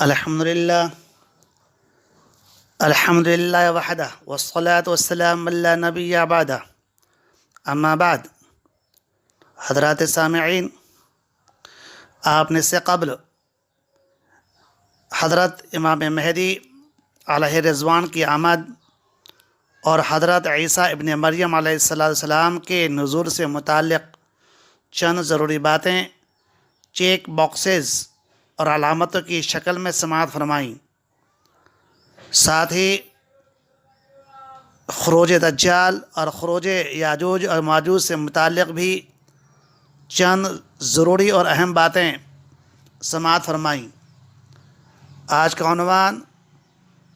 الحمد للہ وحدہ والصلاة والسلام علی نبی بعدہ اما بعد۔ حضرات سامعین، آپ نے سے قبل حضرت امام مہدی علیہ رضوان کی آمد اور حضرت عیسیٰ ابن مریم علیہ السلام کے نزول سے متعلق چند ضروری باتیں چیک باکسز اور علامتوں کی شکل میں سماعت فرمائیں۔ ساتھ ہی خروج دجال اور خروج یاجوج اور ماجوج سے متعلق بھی چند ضروری اور اہم باتیں سماعت فرمائیں۔ آج کا عنوان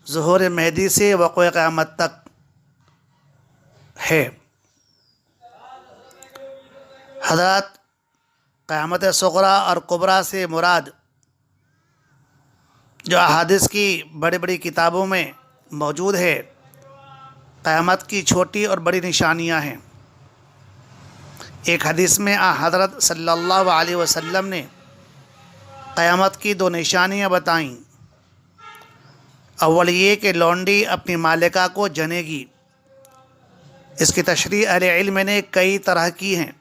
ظہور مہدی سے وقوع قیامت تک ہے۔ حضرات، قیامت صغریٰ اور کبریٰ سے مراد جو احادیث کی بڑی بڑی کتابوں میں موجود ہے، قیامت کی چھوٹی اور بڑی نشانیاں ہیں۔ ایک حدیث میں حضرت صلی اللہ علیہ وسلم نے قیامت کی دو نشانیاں بتائیں۔ اول یہ کہ لونڈی اپنی مالکہ کو جنے گی۔ اس کی تشریح اہل علم نے کئی طرح کی ہیں۔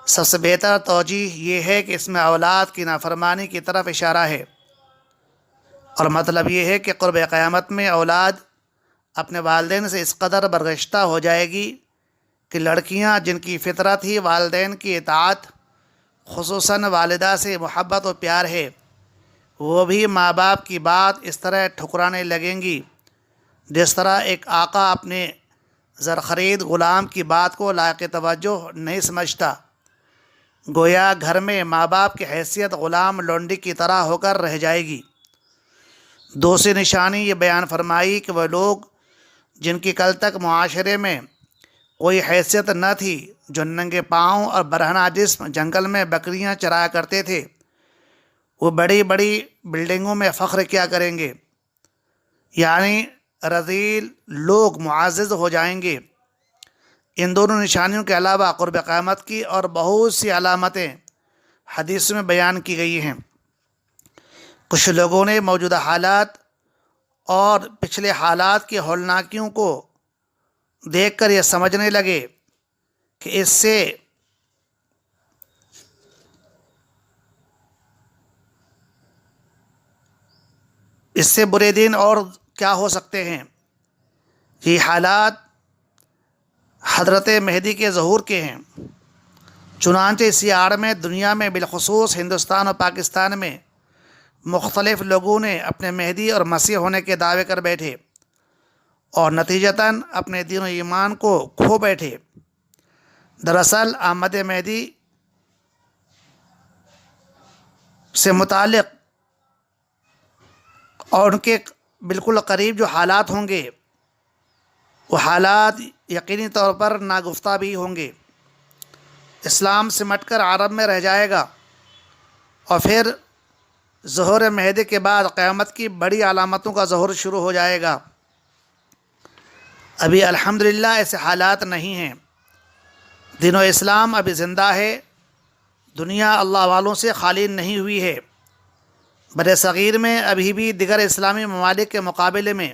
سب سے بہتر توجیہ یہ ہے کہ اس میں اولاد کی نافرمانی کی طرف اشارہ ہے، اور مطلب یہ ہے کہ قرب قیامت میں اولاد اپنے والدین سے اس قدر برگشتہ ہو جائے گی کہ لڑکیاں جن کی فطرت ہی والدین کی اطاعت، خصوصاً والدہ سے محبت و پیار ہے، وہ بھی ماں باپ کی بات اس طرح ٹھکرانے لگیں گی جس طرح ایک آقا اپنے زرخرید غلام کی بات کو لائق توجہ نہیں سمجھتا۔ گویا گھر میں ماں باپ کی حیثیت غلام لونڈی کی طرح ہو کر رہ جائے گی۔ دوسری نشانی یہ بیان فرمائی کہ وہ لوگ جن کی کل تک معاشرے میں کوئی حیثیت نہ تھی، جو ننگے پاؤں اور برہنہ جسم جنگل میں بکریاں چرایا کرتے تھے، وہ بڑی بڑی بلڈنگوں میں فخر کیا کریں گے، یعنی رذیل لوگ معزز ہو جائیں گے۔ ان دونوں نشانیوں کے علاوہ قرب قیامت کی اور بہت سی علامتیں حدیث میں بیان کی گئی ہیں۔ کچھ لوگوں نے موجودہ حالات اور پچھلے حالات کی ہولناکیوں کو دیکھ کر یہ سمجھنے لگے کہ اس سے برے دن اور کیا ہو سکتے ہیں۔ یہ حالات حضرت مہدی کے ظہور کے ہیں۔ چنانچہ اسی آڑ میں دنیا میں بالخصوص ہندوستان اور پاکستان میں مختلف لوگوں نے اپنے مہدی اور مسیح ہونے کے دعوے کر بیٹھے اور نتیجتاً اپنے دین و ایمان کو کھو بیٹھے۔ دراصل آمد مہدی سے متعلق اور ان کے بالکل قریب جو حالات ہوں گے، وہ حالات یقینی طور پر ناگفتہ بھی ہوں گے۔ اسلام سمٹ کر عرب میں رہ جائے گا، اور پھر ظہور مہدی کے بعد قیامت کی بڑی علامتوں کا ظہور شروع ہو جائے گا۔ ابھی الحمدللہ ایسے حالات نہیں ہیں۔ دین و اسلام ابھی زندہ ہے، دنیا اللہ والوں سے خالی نہیں ہوئی ہے۔ بر صغیر میں ابھی بھی دیگر اسلامی ممالک کے مقابلے میں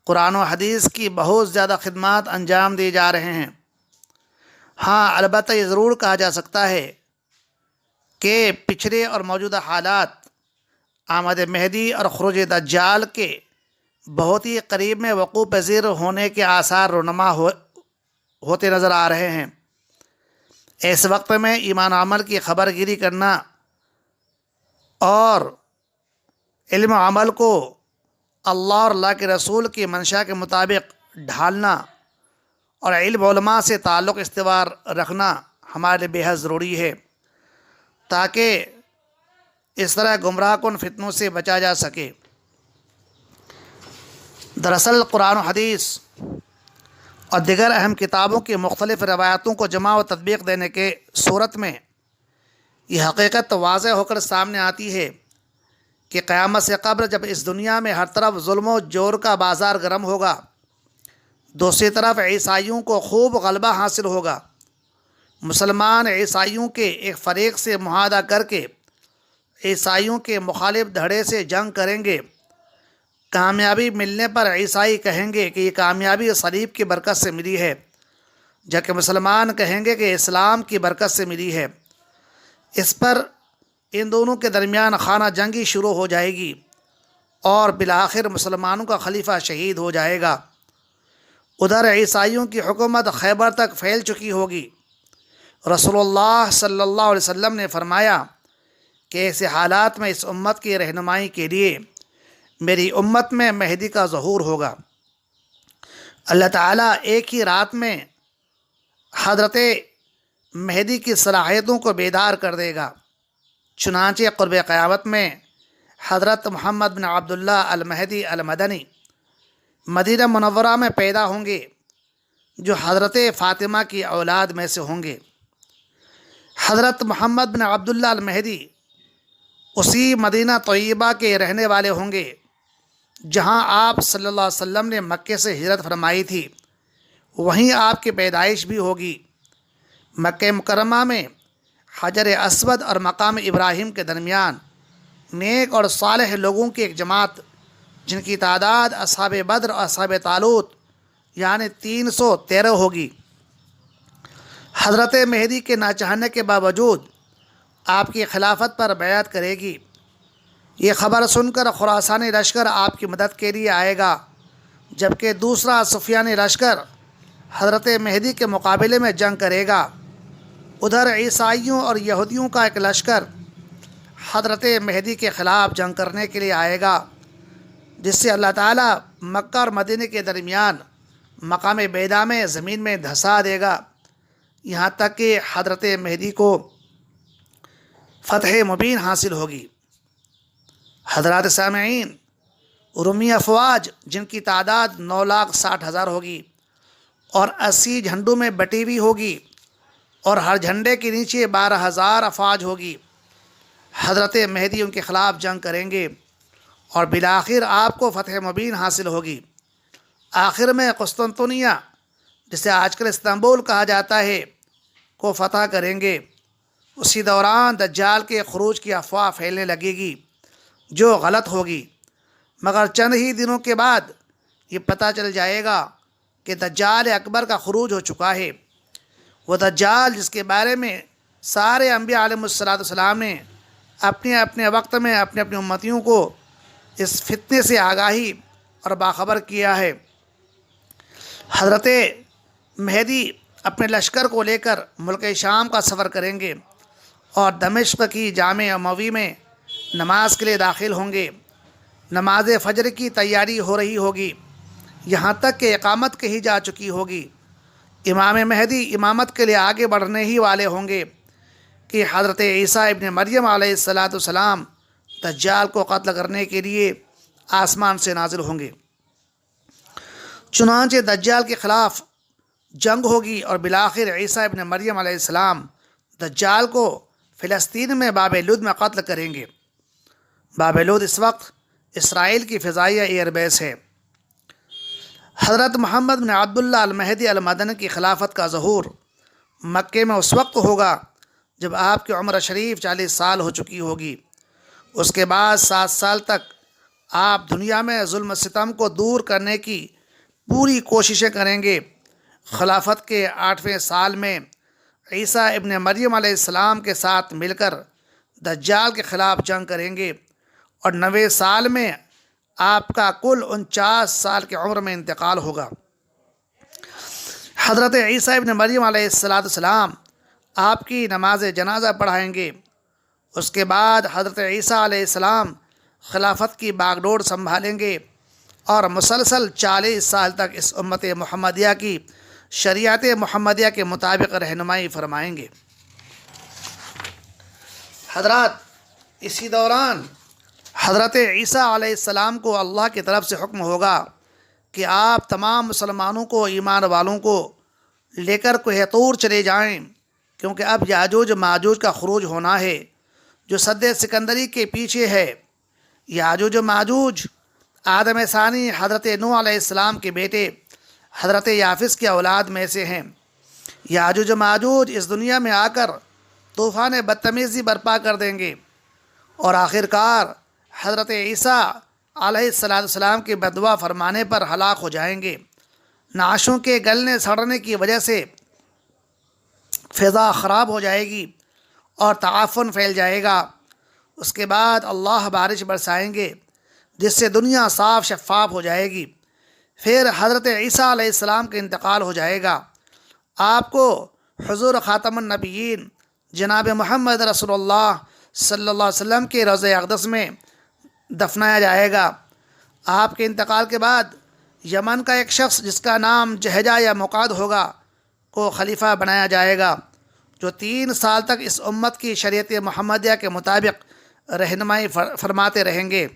قرآن و حدیث کی بہت زیادہ خدمات انجام دی جا رہے ہیں۔ ہاں، البتہ یہ ضرور کہا جا سکتا ہے کہ پچھلے اور موجودہ حالات آمد مہدی اور خروج دجال کے بہت ہی قریب میں وقوع پذیر ہونے کے آثار رونما ہوتے نظر آ رہے ہیں۔ اس وقت میں ایمان و عمل کی خبر گیری کرنا اور علم و عمل کو اللہ اور اللہ کے رسول کی منشا کے مطابق ڈھالنا اور علم علماء سے تعلق استوار رکھنا ہمارے لیے بے حد ضروری ہے، تاکہ اس طرح گمراہ کن فتنوں سے بچا جا سکے۔ دراصل قرآن و حدیث اور دیگر اہم کتابوں کی مختلف روایتوں کو جمع و تطبیق دینے کے صورت میں یہ حقیقت واضح ہو کر سامنے آتی ہے کہ قیامت سے قبل جب اس دنیا میں ہر طرف ظلم و جور کا بازار گرم ہوگا، دوسری طرف عیسائیوں کو خوب غلبہ حاصل ہوگا۔ مسلمان عیسائیوں کے ایک فریق سے معاہدہ کر کے عیسائیوں کے مخالف دھڑے سے جنگ کریں گے۔ کامیابی ملنے پر عیسائی کہیں گے کہ یہ کامیابی صلیب کی برکت سے ملی ہے، جبکہ مسلمان کہیں گے کہ اسلام کی برکت سے ملی ہے۔ اس پر ان دونوں کے درمیان خانہ جنگی شروع ہو جائے گی اور بالآخر مسلمانوں کا خلیفہ شہید ہو جائے گا۔ ادھر عیسائیوں کی حکومت خیبر تک پھیل چکی ہوگی۔ رسول اللہ صلی اللہ علیہ وسلم نے فرمایا کہ ایسے حالات میں اس امت کی رہنمائی کے لیے میری امت میں مہدی کا ظہور ہوگا۔ اللہ تعالیٰ ایک ہی رات میں حضرت مہدی کی صلاحیتوں کو بیدار کر دے گا۔ چنانچہ قرب قیامت میں حضرت محمد بن عبداللہ المہدی المدنی مدینہ منورہ میں پیدا ہوں گے، جو حضرت فاطمہ کی اولاد میں سے ہوں گے۔ حضرت محمد بن عبداللہ المہدی اسی مدینہ طیبہ کے رہنے والے ہوں گے جہاں آپ صلی اللہ علیہ وسلم نے مکے سے ہجرت فرمائی تھی، وہیں آپ کی پیدائش بھی ہوگی۔ مکہ مکرمہ میں حجر اسود اور مقام ابراہیم کے درمیان نیک اور صالح لوگوں کی ایک جماعت، جن کی تعداد اصحاب بدر اور اصحاب طالوت یعنی 313 ہوگی، حضرت مہدی کے نہ چاہنے کے باوجود آپ کی خلافت پر بیعت کرے گی۔ یہ خبر سن کر خراسانی لشکر آپ کی مدد کے لیے آئے گا، جبکہ دوسرا سفیانی لشکر حضرت مہدی کے مقابلے میں جنگ کرے گا۔ ادھر عیسائیوں اور یہودیوں کا ایک لشکر حضرت مہدی کے خلاف جنگ کرنے کے لیے آئے گا، جس سے اللہ تعالیٰ مکہ اور مدینہ کے درمیان مقام بیدا میں زمین میں دھسا دے گا، یہاں تک کہ حضرت مہدی کو فتح مبین حاصل ہوگی۔ حضرات سامعین، رومی افواج جن کی تعداد 9,60,000 ہوگی اور 80 جھنڈوں میں بٹی ہوئی ہوگی، اور ہر جھنڈے کے نیچے 12,000 افواج ہوگی، حضرت مہدی ان کے خلاف جنگ کریں گے اور بالآخر آپ کو فتح مبین حاصل ہوگی۔ آخر میں قسطنطنیہ، جسے آج کل استنبول کہا جاتا ہے، کو فتح کریں گے۔ اسی دوران دجال کے خروج کی افواہ پھیلنے لگے گی، جو غلط ہوگی، مگر چند ہی دنوں کے بعد یہ پتہ چل جائے گا کہ دجال اکبر کا خروج ہو چکا ہے۔ وہ دجال جس کے بارے میں سارے انبیاء علیہ السلام نے اپنے اپنے وقت میں اپنے اپنے امتیوں کو اس فتنے سے آگاہی اور باخبر کیا ہے۔ حضرت مہدی اپنے لشکر کو لے کر ملک شام کا سفر کریں گے اور دمشق کی جامع اموی میں نماز کے لیے داخل ہوں گے۔ نماز فجر کی تیاری ہو رہی ہوگی، یہاں تک کہ اقامت کہی جا چکی ہوگی۔ امام مہدی امامت کے لیے آگے بڑھنے ہی والے ہوں گے کہ حضرت عیسیٰ ابن مریم علیہ السلام دجال کو قتل کرنے کے لیے آسمان سے نازل ہوں گے۔ چنانچہ دجال کے خلاف جنگ ہوگی اور بالآخر عیسیٰ ابن مریم علیہ السلام دجال کو فلسطین میں باب لد میں قتل کریں گے۔ باب لد اس وقت اسرائیل کی فضائیہ ایئر بیس ہے۔ حضرت محمد بن عبداللہ المہدی المدنی کی خلافت کا ظہور مکے میں اس وقت ہوگا جب آپ کی عمر شریف 40 سال ہو چکی ہوگی۔ اس کے بعد 7 سال تک آپ دنیا میں ظلم و ستم کو دور کرنے کی پوری کوششیں کریں گے۔ خلافت کے 8ویں سال میں عیسیٰ ابن مریم علیہ السلام کے ساتھ مل کر دجال کے خلاف جنگ کریں گے، اور 90 سال میں آپ کا کل 49 سال کی عمر میں انتقال ہوگا۔ حضرت عیسیٰ ابن مریم علیہ السلام آپ کی نماز جنازہ پڑھائیں گے۔ اس کے بعد حضرت عیسیٰ علیہ السلام خلافت کی باغ ڈور سنبھالیں گے اور مسلسل 40 سال تک اس امت محمدیہ کی شریعت محمدیہ کے مطابق رہنمائی فرمائیں گے۔ حضرات، اسی دوران حضرت عیسیٰ علیہ السلام کو اللہ کی طرف سے حکم ہوگا کہ آپ تمام مسلمانوں کو، ایمان والوں کو لے کر کوہ طور چلے جائیں، کیونکہ اب یاجوج ماجوج کا خروج ہونا ہے، جو سد سکندری کے پیچھے ہے۔ یاجوج ماجوج آدم ثانی حضرت نوح علیہ السلام کے بیٹے حضرت یافس کی اولاد میں سے ہیں۔ یاجوج ماجوج اس دنیا میں آ کر طوفان بدتمیزی برپا کر دیں گے، اور آخر کار حضرت عیسیٰ علیہ السلام کے بددعا فرمانے پر ہلاک ہو جائیں گے۔ نعشوں کے گلنے سڑنے کی وجہ سے فضا خراب ہو جائے گی اور تعفن پھیل جائے گا۔ اس کے بعد اللہ بارش برسائیں گے جس سے دنیا صاف شفاف ہو جائے گی۔ پھر حضرت عیسیٰ علیہ السلام کا انتقال ہو جائے گا۔ آپ کو حضور خاتم النبیین جناب محمد رسول اللہ صلی اللہ علیہ وسلم کے روضہ اقدس میں دفنایا جائے گا۔ آپ کے انتقال کے بعد یمن کا ایک شخص جس کا نام جہجہ یا مقاد ہوگا کو خلیفہ بنایا جائے گا، جو 3 سال تک اس امت کی شریعت محمدیہ کے مطابق رہنمائی فرماتے رہیں گے۔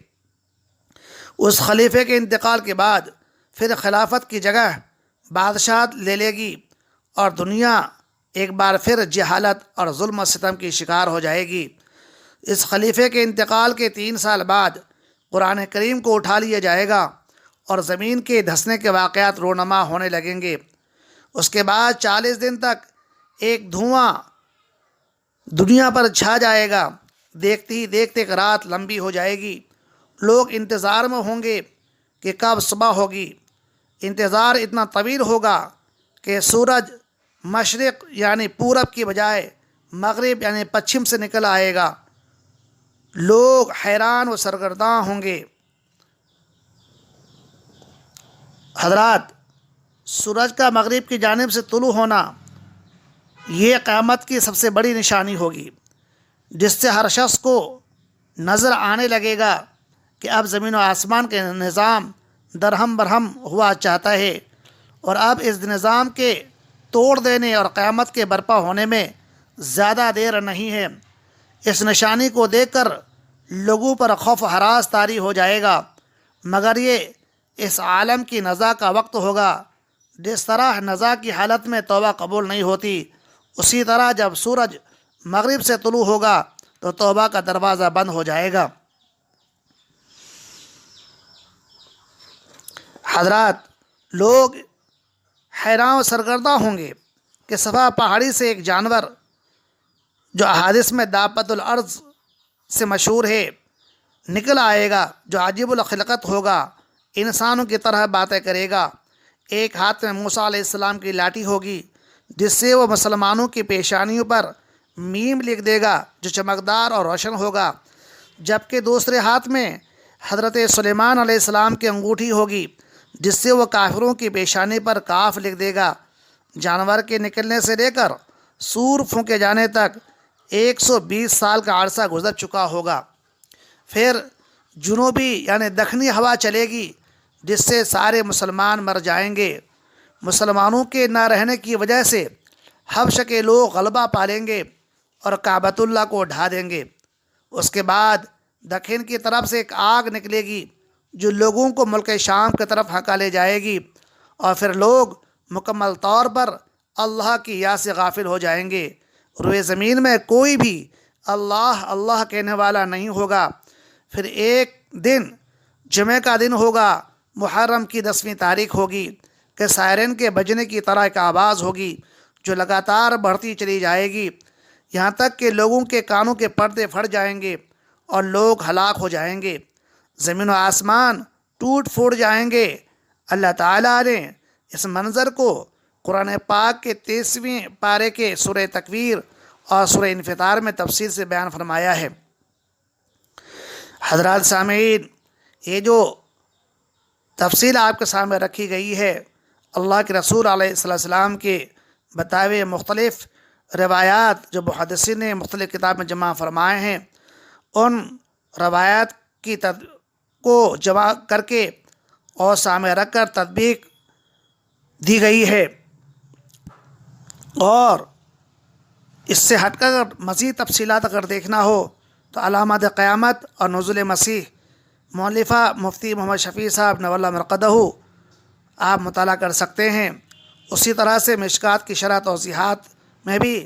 اس خلیفے کے انتقال کے بعد پھر خلافت کی جگہ بادشاہت لے لے گی اور دنیا ایک بار پھر جہالت اور ظلم و ستم کی شکار ہو جائے گی۔ اس خلیفے کے انتقال کے 3 سال بعد قرآن کریم کو اٹھا لیا جائے گا اور زمین کے دھنسنے کے واقعات رونما ہونے لگیں گے۔ اس کے بعد 40 دن تک ایک دھواں دنیا پر چھا جائے گا۔ دیکھتے ہی دیکھتے ایک رات لمبی ہو جائے گی۔ لوگ انتظار میں ہوں گے کہ کب صبح ہوگی۔ انتظار اتنا طویل ہوگا کہ سورج مشرق یعنی پورب کی بجائے مغرب یعنی پچھم سے نکل آئے گا۔ لوگ حیران و سرگرداں ہوں گے۔ حضرات، سورج کا مغرب کی جانب سے طلوع ہونا یہ قیامت کی سب سے بڑی نشانی ہوگی، جس سے ہر شخص کو نظر آنے لگے گا کہ اب زمین و آسمان کے نظام درہم برہم ہوا چاہتا ہے اور اب اس نظام کے توڑ دینے اور قیامت کے برپا ہونے میں زیادہ دیر نہیں ہے۔ اس نشانی کو دیکھ کر لوگوں پر خوف و ہراس طاری ہو جائے گا، مگر یہ اس عالم کی نزا کا وقت ہوگا۔ جس طرح نزا کی حالت میں توبہ قبول نہیں ہوتی، اسی طرح جب سورج مغرب سے طلوع ہوگا تو توبہ کا دروازہ بند ہو جائے گا۔ حضرات، لوگ حیران و سرگردہ ہوں گے کہ صفا پہاڑی سے ایک جانور جو احادیث میں دابۃ الارض سے مشہور ہے نکل آئے گا، جو عجیب الخلقت ہوگا، انسانوں کی طرح باتیں کرے گا۔ ایک ہاتھ میں موسیٰ علیہ السلام کی لاٹھی ہوگی جس سے وہ مسلمانوں کی پیشانیوں پر میم لکھ دے گا جو چمکدار اور روشن ہوگا، جبکہ دوسرے ہاتھ میں حضرت سلیمان علیہ السلام کی انگوٹھی ہوگی جس سے وہ کافروں کی پیشانی پر کاف لکھ دے گا۔ جانور کے نکلنے سے لے کر سور پھونکے جانے تک 120 سال کا عرصہ گزر چکا ہوگا۔ پھر جنوبی یعنی دکھنی ہوا چلے گی جس سے سارے مسلمان مر جائیں گے۔ مسلمانوں کے نہ رہنے کی وجہ سے حبش کے لوگ غلبہ پالیں گے اور کعبۃ اللہ کو ڈھا دیں گے۔ اس کے بعد دکن کی طرف سے ایک آگ نکلے گی جو لوگوں کو ملک شام کی طرف ہکالے جائے گی، اور پھر لوگ مکمل طور پر اللہ کی یاد سے غافل ہو جائیں گے۔ روئے زمین میں کوئی بھی اللہ اللہ کہنے والا نہیں ہوگا۔ پھر ایک دن جمعہ کا دن ہوگا، محرم کی 10ویں تاریخ ہوگی کہ سائرن کے بجنے کی طرح ایک آواز ہوگی جو لگاتار بڑھتی چلی جائے گی، یہاں تک کہ لوگوں کے کانوں کے پردے پھٹ جائیں گے اور لوگ ہلاک ہو جائیں گے۔ زمین و آسمان ٹوٹ پھوٹ جائیں گے۔ اللہ تعالیٰ نے اس منظر کو قرآن پاک کے 23ویں پارے کے سورہ تکویر اور سورہ انفطار میں تفصیل سے بیان فرمایا ہے۔ حضرات سامعین، یہ جو تفصیل آپ کے سامنے رکھی گئی ہے، اللہ کے رسول علیہ السلام کے بتائے مختلف روایات جو محدثین نے مختلف کتاب میں جمع فرمائے ہیں، ان روایات کی کو جمع کر کے اور سامنے رکھ کر تطبیق دی گئی ہے، اور اس سے ہٹ کر مزید تفصیلات اگر دیکھنا ہو تو علامات قیامت اور نزول مسیح مؤلفہ مفتی محمد شفیع صاحب نور اللہ مرقدہ آپ مطالعہ کر سکتے ہیں۔ اسی طرح سے مشکات کی شرح توضیحات میں بھی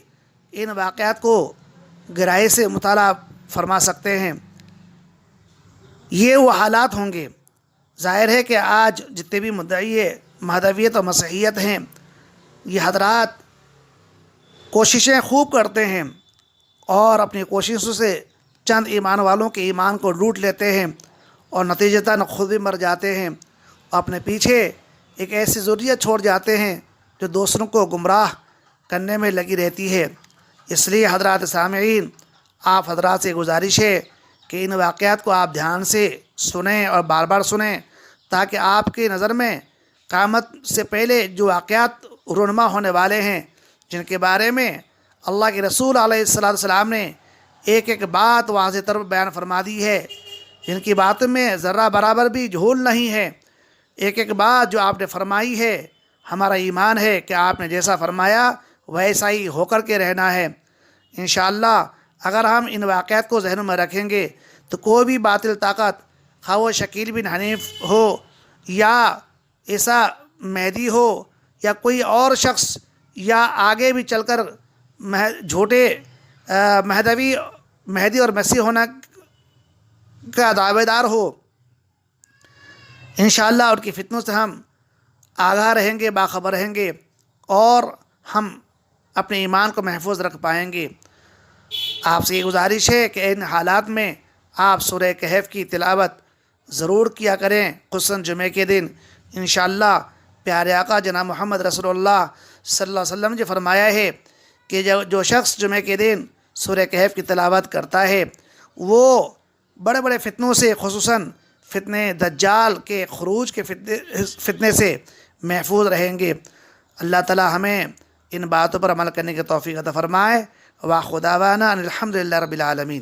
ان واقعات کو گہرائی سے مطالعہ فرما سکتے ہیں۔ یہ وہ حالات ہوں گے۔ ظاہر ہے کہ آج جتنے بھی مدعی مہدویت اور مسیحیت ہیں، یہ حضرات کوششیں خوب کرتے ہیں اور اپنی کوششوں سے چند ایمان والوں کے ایمان کو لوٹ لیتے ہیں اور نتیجتاً خود بھی مر جاتے ہیں اور اپنے پیچھے ایک ایسی ذریت چھوڑ جاتے ہیں جو دوسروں کو گمراہ کرنے میں لگی رہتی ہے۔ اس لیے حضرات سامعین، آپ حضرات سے گزارش ہے کہ ان واقعات کو آپ دھیان سے سنیں اور بار بار سنیں، تاکہ آپ کی نظر میں قیامت سے پہلے جو واقعات رونما ہونے والے ہیں، جن کے بارے میں اللہ کے رسول علیہ السلام نے ایک ایک بات واضح طور پر بیان فرما دی ہے، جن کی بات میں ذرہ برابر بھی جھول نہیں ہے، ایک ایک بات جو آپ نے فرمائی ہے، ہمارا ایمان ہے کہ آپ نے جیسا فرمایا ویسا ہی ہو کر کے رہنا ہے۔ انشاءاللہ اگر ہم ان واقعات کو ذہن میں رکھیں گے تو کوئی بھی باطل طاقت، خواہ وہ شکیل بن حنیف ہو یا عیسیٰ مہدی ہو یا کوئی اور شخص، یا آگے بھی چل کر جھوٹے مہدی اور مسیح ہونا کا دعوے دار ہو، انشاءاللہ ان کی فتنوں سے ہم آگاہ رہیں گے، باخبر رہیں گے، اور ہم اپنے ایمان کو محفوظ رکھ پائیں گے۔ آپ سے یہ گزارش ہے کہ ان حالات میں آپ سورہ کہف کی تلاوت ضرور کیا کریں، خصوصاً جمعے کے دن۔ انشاءاللہ پیارے آقا جناب محمد رسول اللہ صلی اللہ علیہ وسلم نے فرمایا ہے کہ جو شخص جمعے کے دن سورہ کہف کی تلاوت کرتا ہے وہ بڑے بڑے فتنوں سے، خصوصاً فتنے دجال کے خروج کے فتنے سے محفوظ رہیں گے۔ اللہ تعالی ہمیں ان باتوں پر عمل کرنے کی توفیق عطا فرمائے۔ وآخر دعوانا ان الحمد للہ رب العالمین۔